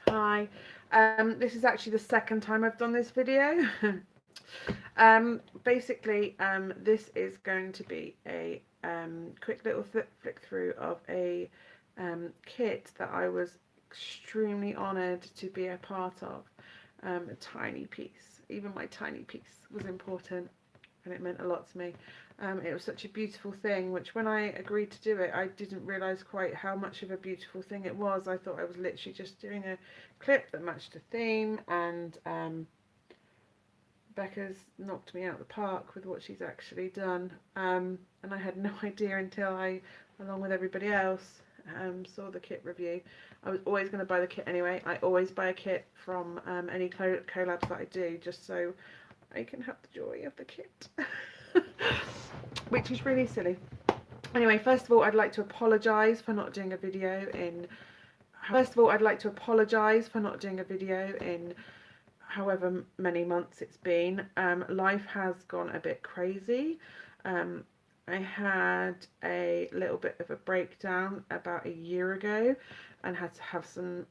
Hi, this is actually the second time I've done this video. Basically, this is going to be a quick little flick through of a kit that I was extremely honoured to be a part of. A tiny piece, even my tiny piece was important, and it meant a lot to me. It was such a beautiful thing, which when I agreed to do it, I didn't realise quite how much of a beautiful thing it was. I thought I was literally just doing a clip that matched a theme, and Becca's knocked me out the park with what she's actually done. And I had no idea until I, along with everybody else, saw the kit review. I was always going to buy the kit anyway. I always buy a kit from any collabs that I do, just so I can have the joy of the kit. Which is really silly. Anyway, first of all, I'd like to apologise for not doing a video in... however many months it's been. Life has gone a bit crazy. I had a little bit of a breakdown about a year ago and had to have some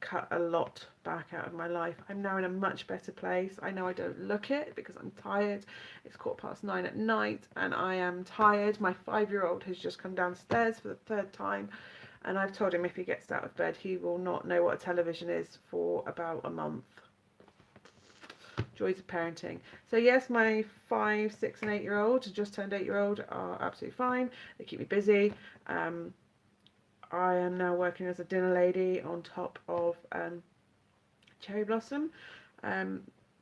cut a lot back out of my life. I'm now in a much better place. I know I don't look it because I'm tired. It's 9:15 at night and I am tired. My 5-year-old has just come downstairs for the 3rd time, and I've told him if he gets out of bed he will not know what a television is for about a month. Joys of parenting. So yes, my 5, 6 and 8-year-old, just turned 8-year-old, are absolutely fine. They keep me busy. I am now working as a dinner lady on top of Cherry Blossom,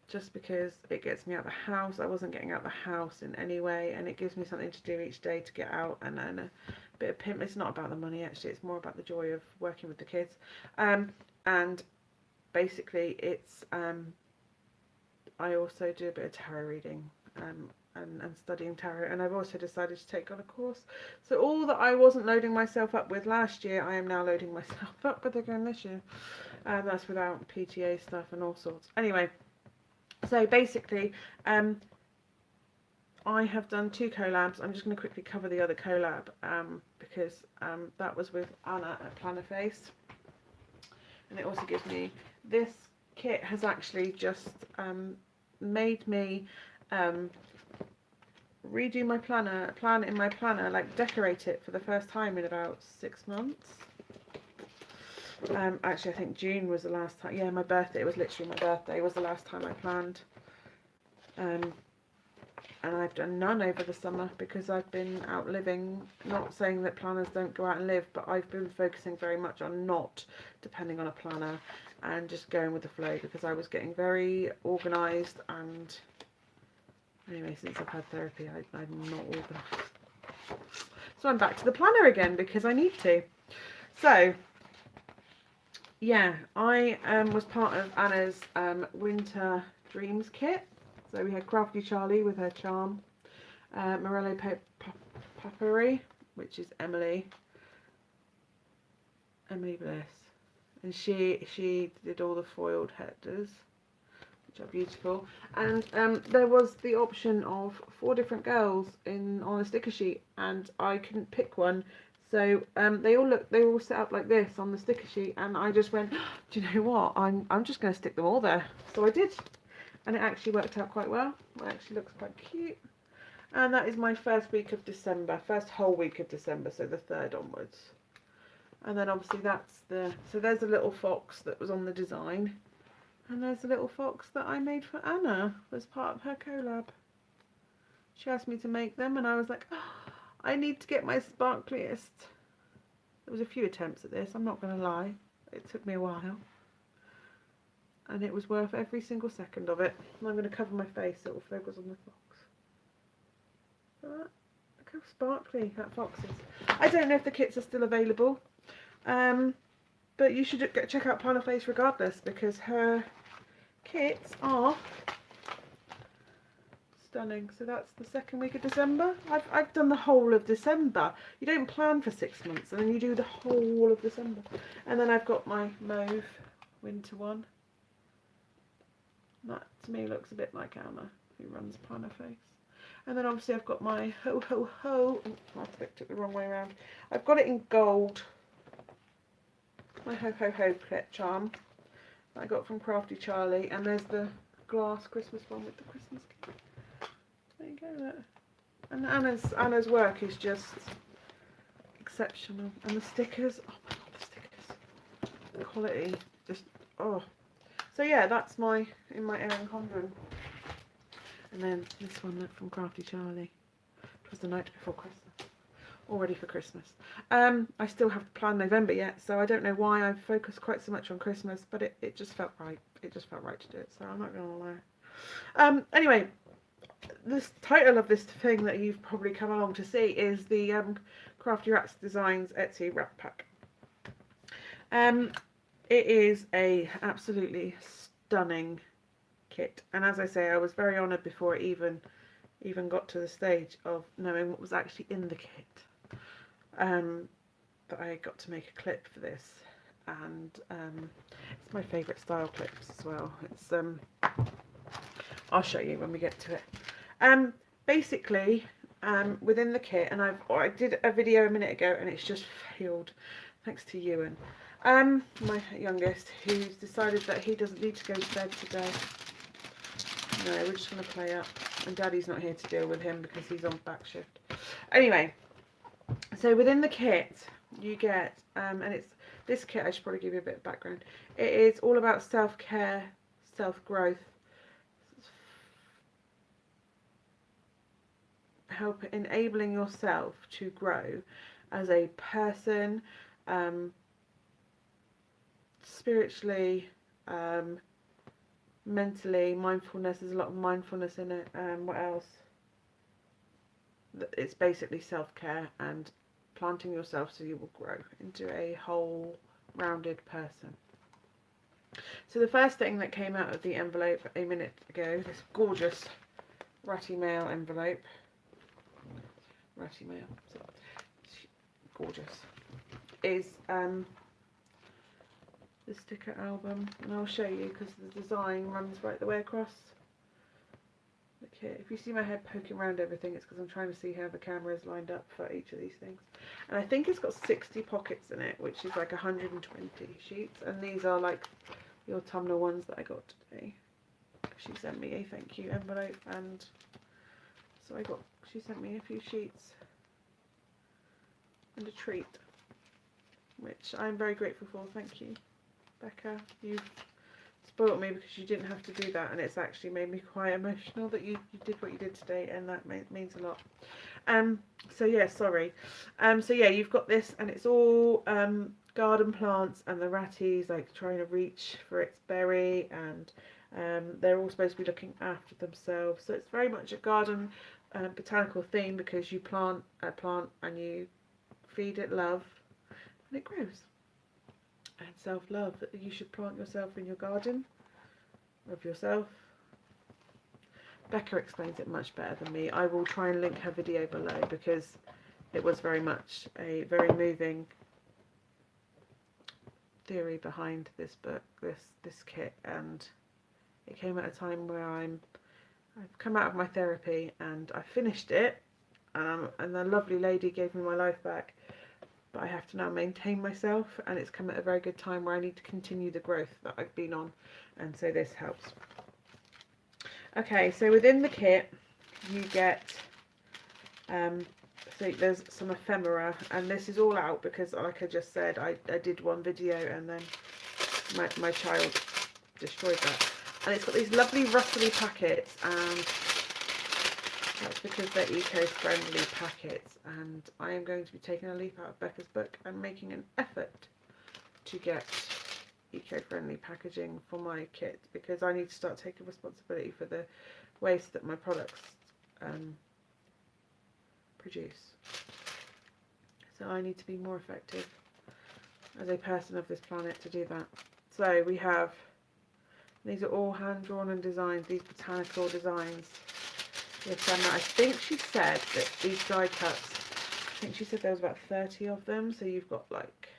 just because it gets me out of the house. I wasn't getting out of the house in any way, and it gives me something to do each day to get out and earn a bit of pimp. It's not about the money actually, it's more about the joy of working with the kids. And basically it's I also do a bit of tarot reading and studying tarot, and I've also decided to take on a course. So all that I wasn't loading myself up with last year, I am now loading myself up with again this year. That's without PTA stuff and all sorts. Anyway, so basically I have done 2 collabs. I'm just going to quickly cover the other collab because that was with Anna at Plannerface, and it also gives me, this kit has actually just made me redo my plan in my planner, like decorate it for the first time in about 6 months. Actually I think June was the last time. Yeah, my birthday, it was literally my birthday was the last time I planned. And I've done none over the summer because I've been out living. Not saying that planners don't go out and live, but I've been focusing very much on not depending on a planner and just going with the flow, because I was getting very organised, and anyway, since I've had therapy, I'm not organised. So I'm back to the planner again because I need to. So yeah, I was part of Anna's Winter Dreams kit. So we had Crafty Charly with her charm, Morello Paperie, which is Emily Bliss, and she did all the foiled headers, which are beautiful. And there was the option of 4 different girls on a sticker sheet, and I couldn't pick one. So they all set up like this on the sticker sheet, and I just went, do you know what? I'm just going to stick them all there. So I did. And it actually worked out quite well. It actually looks quite cute. And that is my first week of December, first whole week of December, so the 3rd onwards. And then obviously that's so there's a little fox that was on the design. And there's a little fox that I made for Anna as part of her collab. She asked me to make them, and I was like, oh, I need to get my sparkliest. There was a few attempts at this, I'm not going to lie. It took me a while. And it was worth every single second of it. And I'm going to cover my face so it will focus on the fox. Look how sparkly that fox is. I don't know if the kits are still available, but you should check out Plannerface regardless, because her kits are stunning. So that's the 2nd week of December. I've done the whole of December. You don't plan for 6 months, and then you do the whole of December. And then I've got my mauve winter one. That to me looks a bit like Anna, who runs Plannerface. And then obviously I've got my ho ho ho. Oh, I flipped it the wrong way around. I've got it in gold. my Ho Ho Ho clip charm that I got from Crafty Charly, and there's the glass Christmas one with the Christmas key. There you go, look. And Anna's work is just exceptional, and the stickers, oh my god, the stickers, the quality, just, oh. So yeah, that's my Erin Condren. And then this one, look, from Crafty Charly. It was the night before Christmas. All ready for Christmas. I still haven't planned November yet, so I don't know why I've focused quite so much on Christmas, but it just felt right. It just felt right to do it, so I'm not going to lie. Anyway, this title of this thing that you've probably come along to see is the Crafty Rat Designs Etsy Ratpack. It is a absolutely stunning kit, and as I say, I was very honoured before it even got to the stage of knowing what was actually in the kit. But I got to make a clip for this, and it's my favourite style clips as well. It's I'll show you when we get to it. Basically, within the kit, and I did a video a minute ago, and it's just failed, thanks to Ewan, my youngest, who's decided that he doesn't need to go to bed today. No, we're just going to play up, and Daddy's not here to deal with him because he's on back shift. Anyway, so within the kit you get, and it's this kit, I should probably give you a bit of background. It is all about self-care, self-growth, help enabling yourself to grow as a person, spiritually, mentally, mindfulness. There's a lot of mindfulness in it. What else? It's basically self-care and planting yourself so you will grow into a whole rounded person. So the first thing that came out of the envelope a minute ago, this gorgeous Ratty Mail envelope, Ratty Mail, so gorgeous, is the sticker album, and I'll show you because the design runs right the way across. Look here, if you see my head poking around everything, it's because I'm trying to see how the camera is lined up for each of these things. And I think it's got 60 pockets in it, which is like 120 sheets, and these are like the autumnal ones that I got today. She sent me a thank you envelope, and so she sent me a few sheets and a treat, which I'm very grateful for. Thank you, Becca. You've spoilt me because you didn't have to do that, and it's actually made me quite emotional that you did what you did today, and that means a lot. So yeah, sorry. So yeah, you've got this, and it's all garden plants, and the ratties like trying to reach for its berry, and they're all supposed to be looking after themselves. So it's very much a garden botanical theme, because you plant a plant and you feed it love and it grows. And self-love, you should plant yourself in your garden, love yourself. Becca explains it much better than me. I will try and link her video below, because it was very much a very moving theory behind this book, this kit, and it came at a time where I've come out of my therapy and I finished it, and the lovely lady gave me my life back, but I have to now maintain myself, and it's come at a very good time where I need to continue the growth that I've been on, and so this helps. Okay, so within the kit you get so there's some ephemera, and this is all out because, like I just said, I did one video and then my child destroyed that. And it's got these lovely rustly packets, and that's because they're eco-friendly packets, and I am going to be taking a leaf out of Becca's book and making an effort to get eco-friendly packaging for my kit, because I need to start taking responsibility for the waste that my products produce. So I need to be more effective as a person of this planet to do that. So we have, these are all hand drawn and designed, these botanical designs. I think she said that these die cuts, I think she said there was about 30 of them. So you've got, like,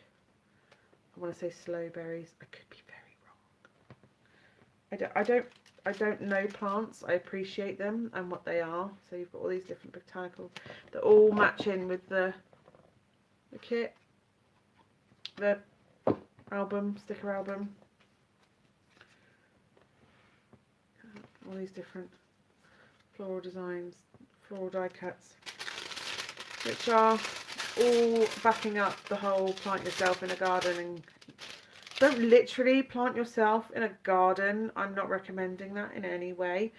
I want to say sloe berries. I could be very wrong. I don't know plants. I appreciate them and what they are. So you've got all these different botanical that all match in with the kit. The album, sticker album. All these different floral designs, floral die cuts, which are all backing up the whole plant yourself in a garden. And don't literally plant yourself in a garden. I'm not recommending that in any way.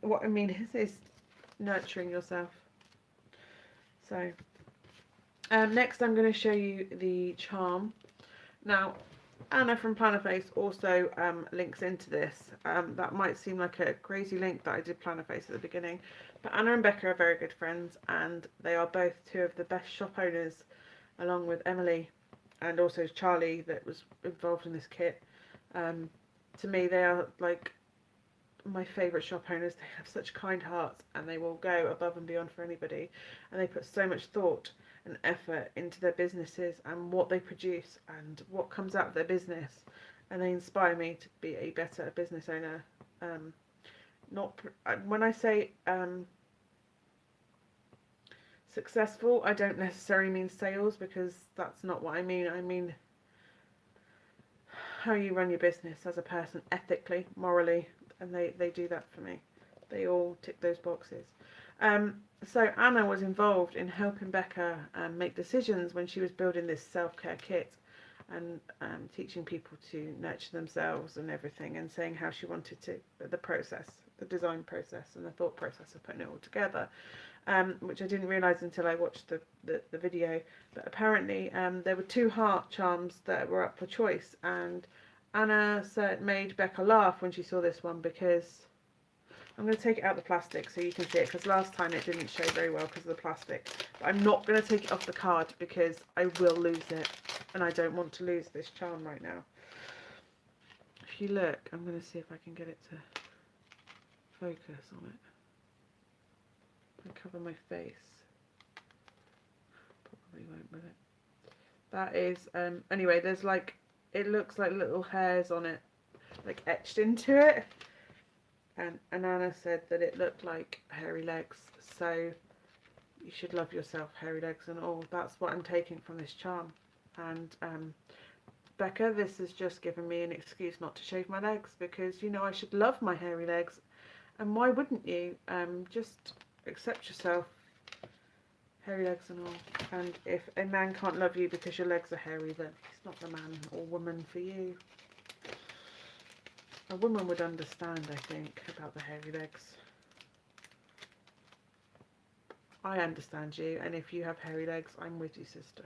What I mean is nurturing yourself. So next I'm going to show you the charm. Now Anna from Plannerface also links into this. That might seem like a crazy link that I did Plannerface at the beginning, but Anna and Becca are very good friends, and they are both two of the best shop owners, along with Emily and also Charlie that was involved in this kit. To me, they are like my favourite shop owners. They have such kind hearts, and they will go above and beyond for anybody, and they put so much thought and effort into their businesses and what they produce and what comes out of their business, and they inspire me to be a better business owner. When I say successful, I don't necessarily mean sales, because that's not what I mean. I mean how you run your business as a person, ethically, morally, and they do that for me. They all tick those boxes. So Anna was involved in helping Becca make decisions when she was building this self-care kit, and teaching people to nurture themselves and everything, and saying how she wanted to, the process, the design process and the thought process of putting it all together, which I didn't realise until I watched the video. But apparently there were 2 heart charms that were up for choice, and Anna made Becca laugh when she saw this one, because I'm going to take it out of the plastic so you can see it, because last time it didn't show very well because of the plastic. But I'm not going to take it off the card because I will lose it, and I don't want to lose this charm right now. If you look, I'm going to see if I can get it to focus on it. And cover my face. Probably won't with it. That is, anyway, there's like, it looks like little hairs on it, like etched into it. And Anna said that it looked like hairy legs, so you should love yourself, hairy legs and all. That's what I'm taking from this charm. And Becca, this has just given me an excuse not to shave my legs, because you know I should love my hairy legs, and why wouldn't you? Just accept yourself, hairy legs and all. And if a man can't love you because your legs are hairy, then he's not the man or woman for you. A woman would understand, I think, about the hairy legs. I understand you, and if you have hairy legs, I'm with you, sister.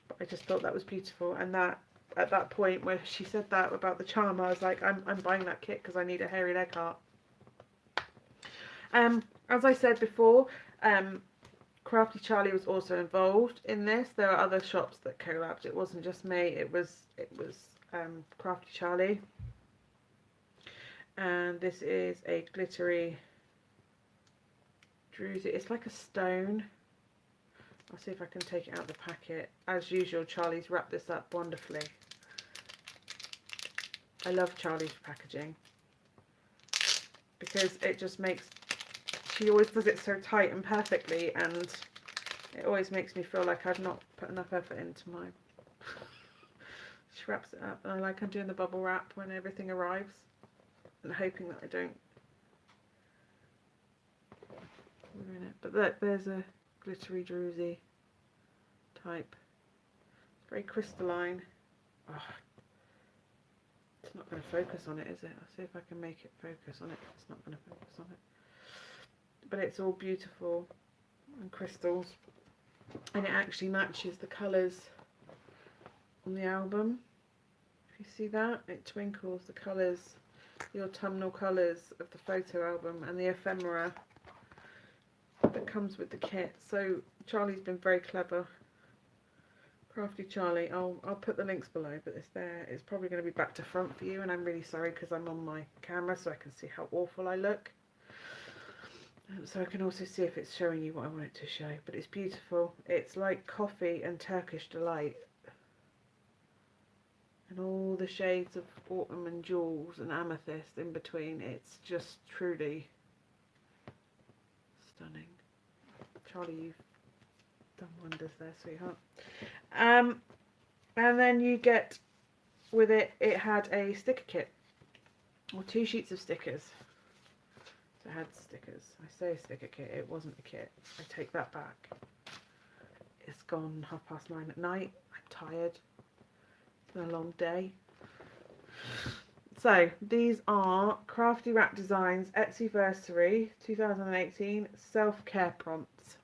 But I just thought that was beautiful, and that at that point where she said that about the charm, I was like, I'm buying that kit because I need a hairy leg heart. As I said before, Crafty Charly was also involved in this. There are other shops that collabed. It wasn't just me. It was Crafty Charly, and this is a glittery druzy. It's like a stone. I'll see if I can take it out of the packet. As usual, Charlie's wrapped this up wonderfully. I love Charlie's packaging because it just makes, she always does it so tight and perfectly, and it always makes me feel like I've not put enough effort into mine. She wraps it up, and I like, I'm doing the bubble wrap when everything arrives and hoping that I don't ruin it. But look, there's a glittery druzy type. It's very crystalline. Oh, it's not going to focus on it, is it? I'll see if I can make it focus on it. It's not going to focus on it. But it's all beautiful and crystals, and it actually matches the colours on the album. If you see that, it twinkles the colours, the autumnal colours of the photo album and the ephemera that comes with the kit. So Charlie's been very clever. Crafty Charly, I'll put the links below, but it's there. It's probably going to be back to front for you, and I'm really sorry because I'm on my camera so I can see how awful I look. So I can also see if it's showing you what I want it to show, but it's beautiful. It's like coffee and Turkish delight, and all the shades of autumn and jewels and amethyst in between. It's just truly stunning. Charlie, you've done wonders there, sweetheart. And then you get with it, it had a sticker kit, or 2 sheets of stickers. So it had stickers. I say a sticker kit, it wasn't a kit. I take that back. It's gone 9:30 at night. I'm tired. It's been a long day. So these are Crafty Rat Designs Etsyversary 2018 self-care prompts.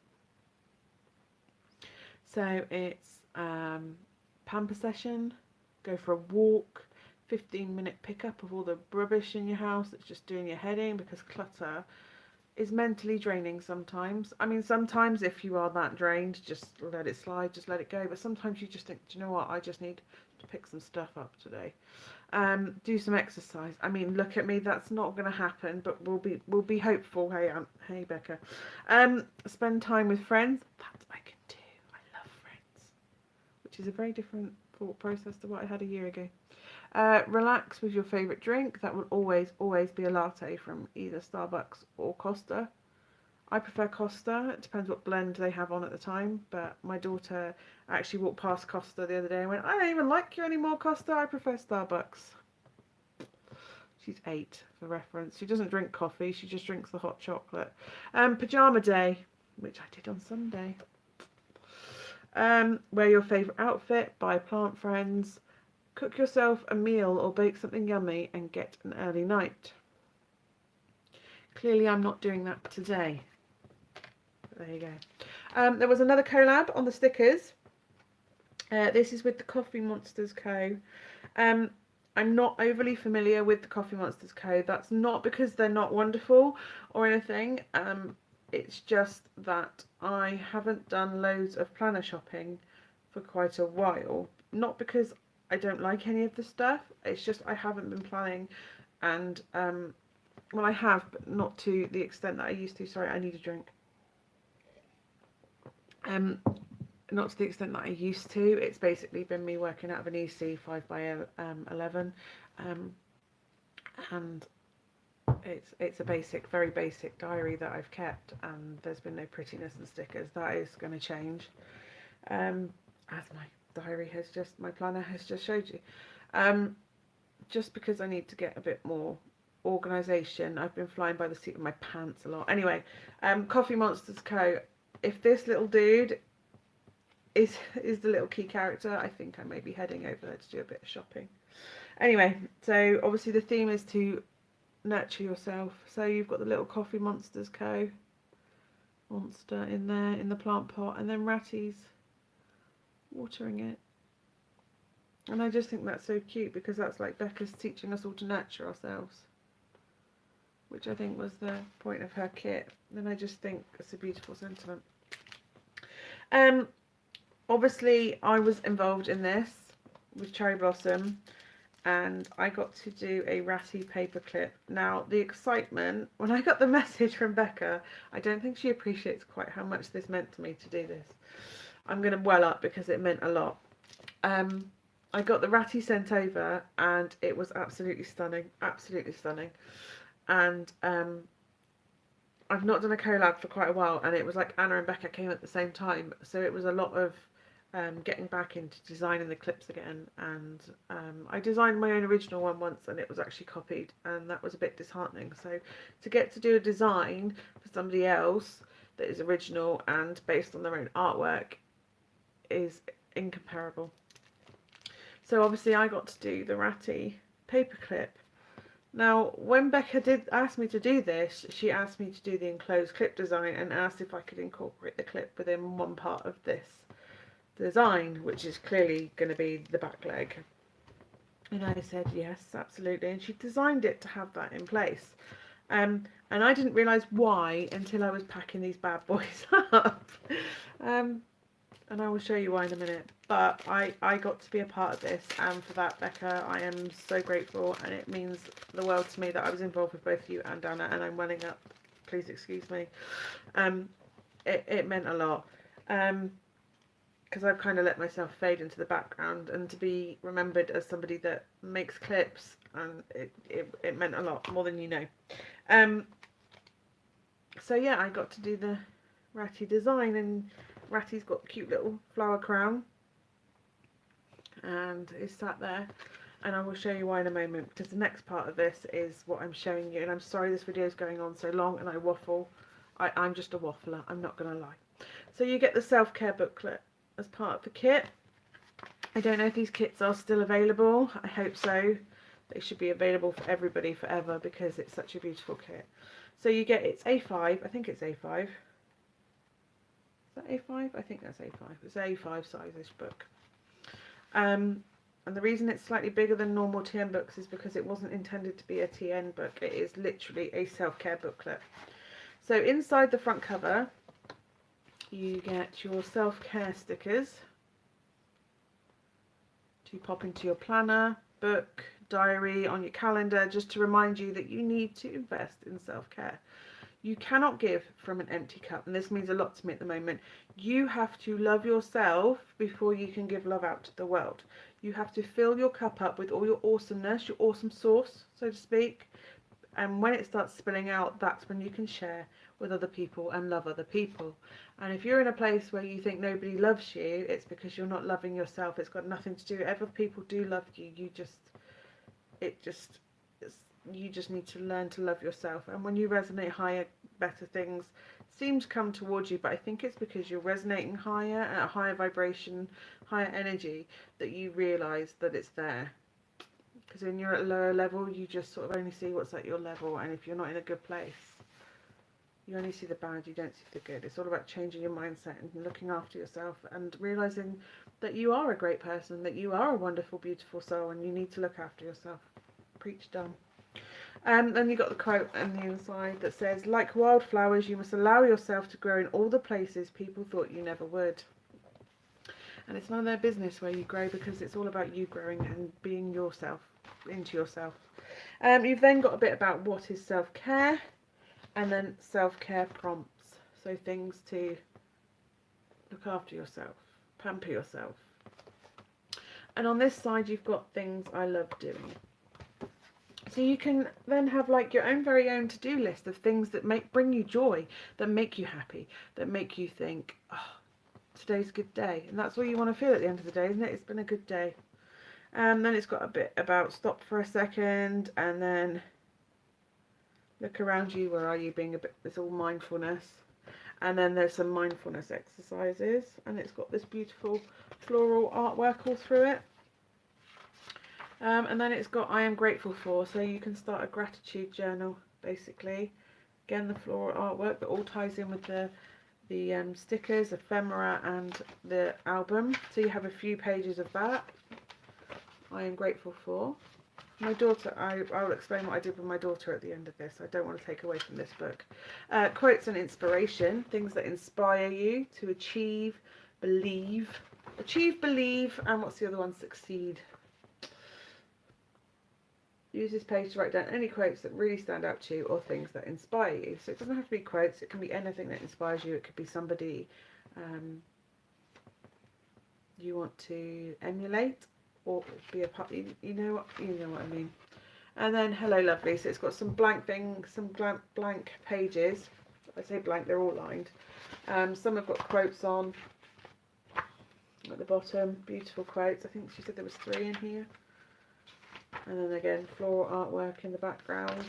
So it's pamper session, go for a walk, 15-minute pickup of all the rubbish in your house that's just doing your head in, because clutter is mentally draining sometimes. I mean, sometimes if you are that drained, just let it slide, just let it go. But sometimes you just think, do you know what, I just need to pick some stuff up today. Do some exercise. I mean, look at me, that's not going to happen, but we'll be hopeful. Hey Becca. Spend time with friends. That I can do. I love friends, which is a very different thought process to what I had a year ago. Relax with your favourite drink. That will always be a latte from either Starbucks or Costa. I prefer Costa. It depends what blend they have on at the time. But my daughter actually walked past Costa the other day and went, I don't even like you anymore, Costa. I prefer Starbucks. She's 8, for reference. She doesn't drink coffee. She just drinks the hot chocolate. Pajama day, which I did on Sunday. Wear your favourite outfit. Buy plant friends. Cook yourself a meal or bake something yummy and get an early night. Clearly I'm not doing that today. But there you go. There was another collab on the stickers. This is with the Coffee Monsterz Co. I'm not overly familiar with the Coffee Monsterz Co. That's not because they're not wonderful or anything. It's just that I haven't done loads of planner shopping for quite a while. Not because I don't like any of the stuff, it's just I haven't been planning, and well, I have, but not to the extent that I used to. Sorry, I need a drink. Not to the extent that I used to. It's basically been me working out of an EC 5x11, and it's a basic, very basic diary that I've kept, and there's been no prettiness and stickers. That is going to change, as my diary has just, my planner has just showed you, just because I need to get a bit more organisation. I've been flying by the seat of my pants a lot. Anyway, Coffee Monsterz Co. If this little dude is the little key character, I think I may be heading over there to do a bit of shopping. Anyway, so obviously the theme is to nurture yourself. So you've got the little Coffee Monsterz Co. monster in there in the plant pot, and then Ratty's watering it. And I just think that's so cute, because that's like Becca's teaching us all to nurture ourselves, which I think was the point of her kit. And I just think it's a beautiful sentiment. Obviously I was involved in this with Cherry Blossom, and I got to do a Ratty paperclip. Now the excitement when I got the message from Becca, I don't think she appreciates quite how much this meant to me to do this. I'm going to well up because it meant a lot. I got the Ratty sent over and it was absolutely stunning, and I've not done a collab for quite a while, and it was like Anna and Becca came at the same time, so it was a lot of getting back into designing the clips again. And I designed my own original one once and it was actually copied, and that was a bit disheartening. So to get to do a design for somebody else that is original and based on their own artwork is incomparable. So obviously I got to do the Ratty paperclip. Now when Becca did ask me to do this, she asked me to do the enclosed clip design and asked if I could incorporate the clip within one part of this design, which is clearly going to be the back leg. And I said yes, absolutely, and she designed it to have that in place. And I didn't realise why until I was packing these bad boys up. And I will show you why in a minute. But I got to be a part of this, and for that, Becca, I am so grateful, and it means the world to me that I was involved with both you and Anna, and I'm welling up, please excuse me. It meant a lot, because I've kind of let myself fade into the background, and to be remembered as somebody that makes clips, and it meant a lot, more than you know. So yeah, I got to do the Ratty design, and Ratty's got a cute little flower crown, and it's sat there, and I will show you why in a moment, because the next part of this is what I'm showing you. And I'm sorry this video is going on so long and I waffle. I'm just a waffler, I'm not going to lie. So you get the self-care booklet as part of the kit. I don't know if these kits are still available. I hope so. They should be available for everybody forever because it's such a beautiful kit. So you get, it's A5, I think it's A5. Is that A5? I think that's A5. It's A5 size-ish book. And the reason it's slightly bigger than normal TN books is because it wasn't intended to be a TN book. It is literally a self-care booklet. So inside the front cover, you get your self-care stickers to pop into your planner, book, diary, on your calendar, just to remind you that you need to invest in self-care. You cannot give from an empty cup, and this means a lot to me at the moment. You have to love yourself before you can give love out to the world. You have to fill your cup up with all your awesomeness, your awesome sauce, so to speak. And when it starts spilling out, that's when you can share with other people and love other people. And if you're in a place where you think nobody loves you, it's because you're not loving yourself. It's got nothing to do. If people do love you, you just need to learn to love yourself. And when you resonate higher, better things seem to come towards you. But I think it's because you're resonating higher, at a higher vibration, higher energy, that you realise that it's there. Because when you're at a lower level, you just sort of only see what's at your level. And if you're not in a good place, you only see the bad, you don't see the good. It's all about changing your mindset and looking after yourself and realising that you are a great person, that you are a wonderful, beautiful soul, and you need to look after yourself. Preach done. Then you've got the quote on the inside that says, like wildflowers, you must allow yourself to grow in all the places people thought you never would. And it's none of their business where you grow, because it's all about you growing and being yourself, into yourself. You've then got a bit about what is self-care, and then self-care prompts. So things to look after yourself, pamper yourself. And on this side, you've got things I love doing. So you can then have like your own very own to-do list of things that bring you joy, that make you happy, that make you think, oh, today's a good day. And that's all you want to feel at the end of the day, isn't it? It's been a good day. Then it's got a bit about stop for a second, and then look around you. Where are you? Being a bit, it's all mindfulness. And then there's some mindfulness exercises, and it's got this beautiful floral artwork all through it. And then it's got I am grateful for, so you can start a gratitude journal, basically. Again, the floral artwork that all ties in with the stickers, ephemera, and the album. So you have a few pages of that. I am grateful for. My daughter, I will explain what I did with my daughter at the end of this. I don't want to take away from this book. Quotes and inspiration, things that inspire you to achieve, believe, and what's the other one? Succeed. Use this page to write down any quotes that really stand out to you or things that inspire you. So it doesn't have to be quotes, it can be anything that inspires you. It could be somebody you want to emulate or be a part, you know what I mean. And then hello lovely, so it's got some blank things, some blank pages. I say blank, they're all lined. Some have got quotes on at the bottom, beautiful quotes. I think she said there was 3 in here. And then again, floral artwork in the background.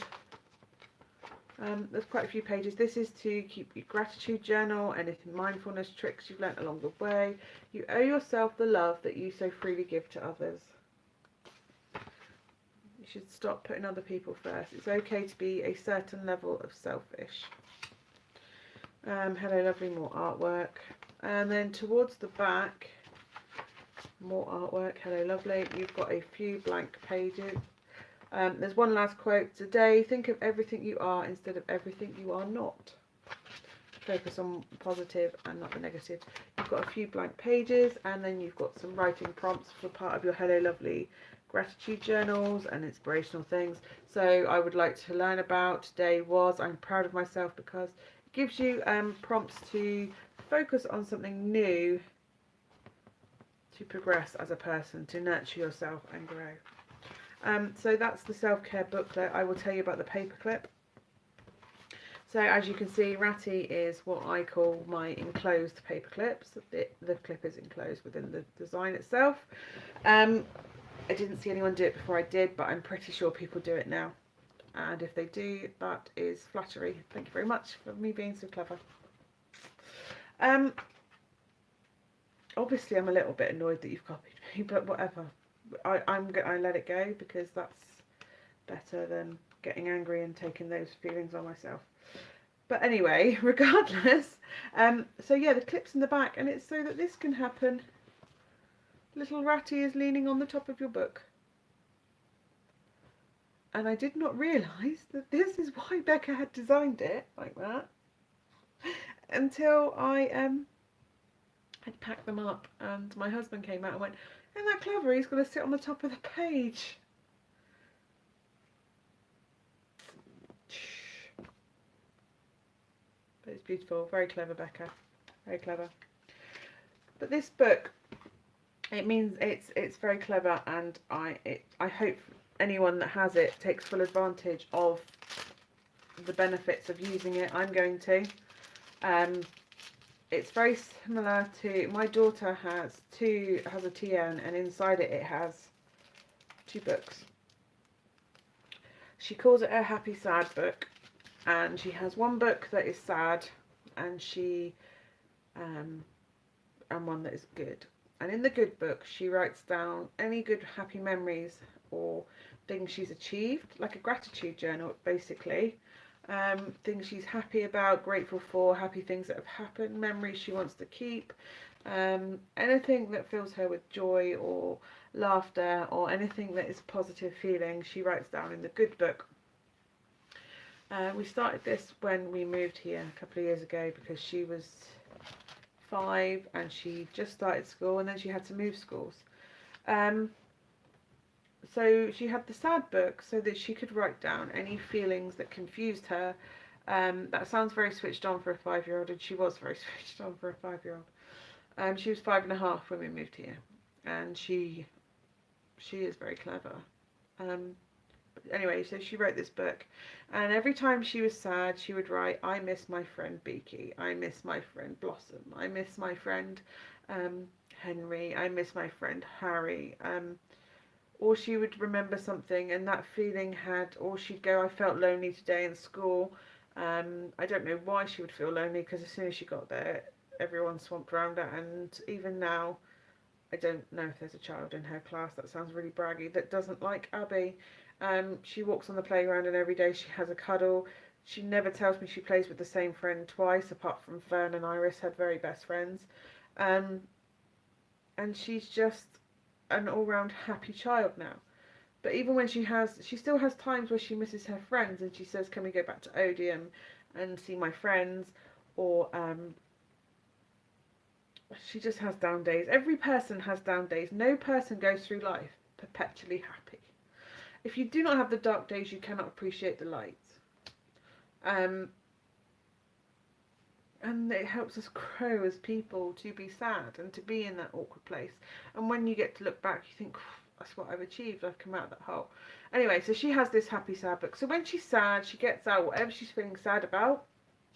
There's quite a few pages. This is to keep your gratitude journal, anything mindfulness tricks you've learnt along the way. You owe yourself the love that you so freely give to others. You should stop putting other people first. It's okay to be a certain level of selfish. Hello lovely, more artwork. And then towards the back, more artwork. Hello lovely. You've got a few blank pages. There's one last quote. Today, think of everything you are instead of everything you are not. Focus on positive and not the negative. You've got a few blank pages, and then you've got some writing prompts for part of your hello lovely gratitude journals and inspirational things. So I would like to learn about today was I'm proud of myself, because it gives you prompts to focus on something new, to progress as a person, to nurture yourself and grow. So that's the self-care booklet. I will tell you about the paperclip. So as you can see, Ratty is what I call my enclosed paperclips. The clip is enclosed within the design itself. I didn't see anyone do it before I did, but I'm pretty sure people do it now. And if they do, that is flattery. Thank you very much for me being so clever. Obviously I'm a little bit annoyed that you've copied me, but whatever. I let it go because that's better than getting angry and taking those feelings on myself. But anyway, regardless, so yeah, the clip's in the back, and it's so that this can happen. Little Ratty is leaning on the top of your book. And I did not realise that this is why Becca had designed it like that until I had packed them up, and my husband came out and went, "Isn't that clever? He's going to sit on the top of the page." But it's beautiful. Very clever, Becca. Very clever. But this book, it means it's very clever, and I hope anyone that has it takes full advantage of the benefits of using it. I'm going to. It's very similar to, my daughter has a TN, and inside it has 2 books. She calls it her happy sad book, and she has one book that is sad, and and one that is good. And in the good book, she writes down any good happy memories or things she's achieved, like a gratitude journal basically. Things she's happy about, grateful for, happy things that have happened, memories she wants to keep, anything that fills her with joy or laughter, or anything that is a positive feeling, she writes down in the good book. We started this when we moved here a couple of years ago because she was 5 and she just started school, and then she had to move schools. So she had the sad book so that she could write down any feelings that confused her. That sounds very switched on for a 5-year-old, and she was very switched on for a 5-year-old. She was 5.5 when we moved here, and she is very clever. Anyway, so she wrote this book, and every time she was sad, she would write, "I miss my friend Beaky, I miss my friend Blossom, I miss my friend Henry, I miss my friend Harry." Or she would remember something, and that feeling had, or she'd go, "I felt lonely today in school." I don't know why she would feel lonely, because as soon as she got there, everyone swamped around her, and even now, I don't know if there's a child in her class, that sounds really braggy, that doesn't like Abby. She walks on the playground, and every day she has a cuddle. She never tells me she plays with the same friend twice, apart from Fern and Iris had very best friends. And she's just an all-round happy child now. But even when she still has times where she misses her friends, and she says, "Can we go back to Odium and see my friends?" Or she just has down days. Every person has down days. No person goes through life perpetually happy. If you do not have the dark days, you cannot appreciate the light. And it helps us grow as people to be sad and to be in that awkward place. And when you get to look back, you think, "That's what I've achieved. I've come out of that hole." Anyway, so she has this happy sad book. So when she's sad, she gets out whatever she's feeling sad about.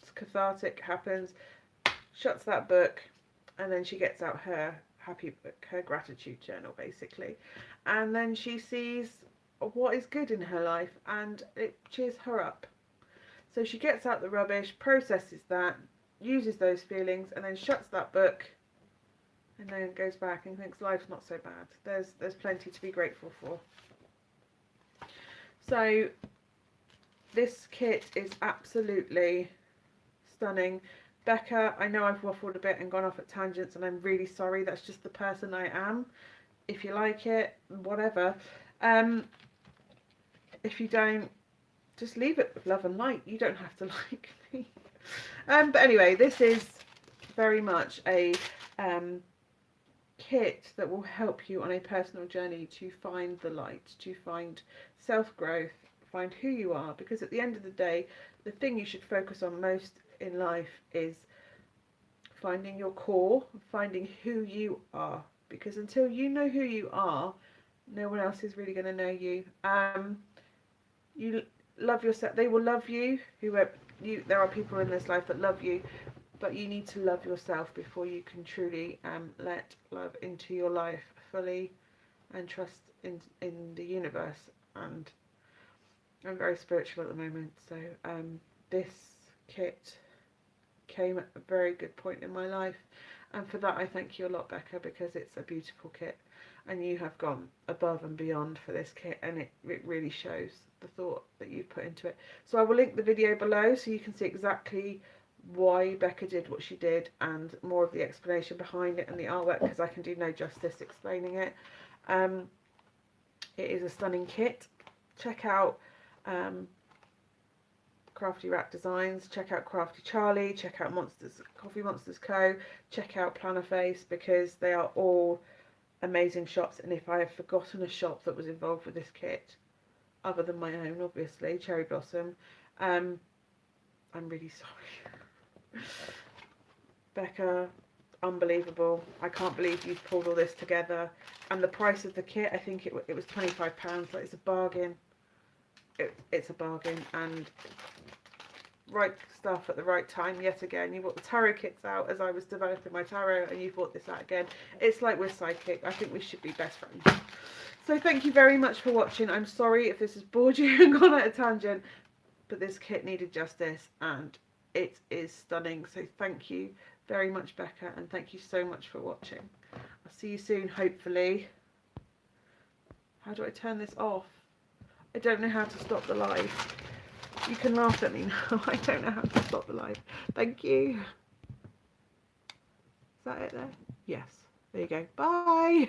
It's cathartic, happens, shuts that book, and then she gets out her happy book, her gratitude journal basically. And then she sees what is good in her life, and it cheers her up. So she gets out the rubbish, processes that, uses those feelings, and then shuts that book, and then goes back and thinks life's not so bad. There's plenty to be grateful for. So this kit is absolutely stunning. Becca, I know I've waffled a bit and gone off at tangents, and I'm really sorry. That's just the person I am. If you like it, whatever. If you don't, just leave it with love and light. You don't have to like me. But anyway, this is very much a kit that will help you on a personal journey to find the light, to find self-growth, find who you are, because at the end of the day, the thing you should focus on most in life is finding your core, finding who you are, because until you know who you are, no one else is really going to know you. You love yourself. They will love you. There are people in this life that love you, but you need to love yourself before you can truly let love into your life fully and trust in the universe. And I'm very spiritual at the moment, so this kit came at a very good point in my life, and for that I thank you a lot, Becca, because it's a beautiful kit and you have gone above and beyond for this kit, and it really shows the thought that you've put into it. So I will link the video below so you can see exactly why Becca did what she did and more of the explanation behind it and the artwork, because I can do no justice explaining it. It is a stunning kit. Check out Crafty Rat Designs, check out Crafty Charly, check out Coffee Monsterz Co, check out Plannerface, because they are all amazing shops. And if I have forgotten a shop that was involved with this kit, other than my own, obviously, Cherry Blossom, I'm really sorry. Becca, unbelievable. I can't believe you've pulled all this together. And the price of the kit, I think it was £25, so it's a bargain. It's a bargain, and right stuff at the right time yet again. You brought the tarot kits out as I was developing my tarot, and you brought this out again. It's like we're psychic. I think we should be best friends. So thank you very much for watching. I'm sorry if this has bored you and gone at a tangent, but this kit needed justice and it is stunning. So thank you very much, Becca, and thank you so much for watching. I'll see you soon, hopefully. How do I turn this off? I don't know how to stop the live. You can laugh at me now. I don't know how to stop the live. Thank you. Is that it there? Yes. There you go. Bye.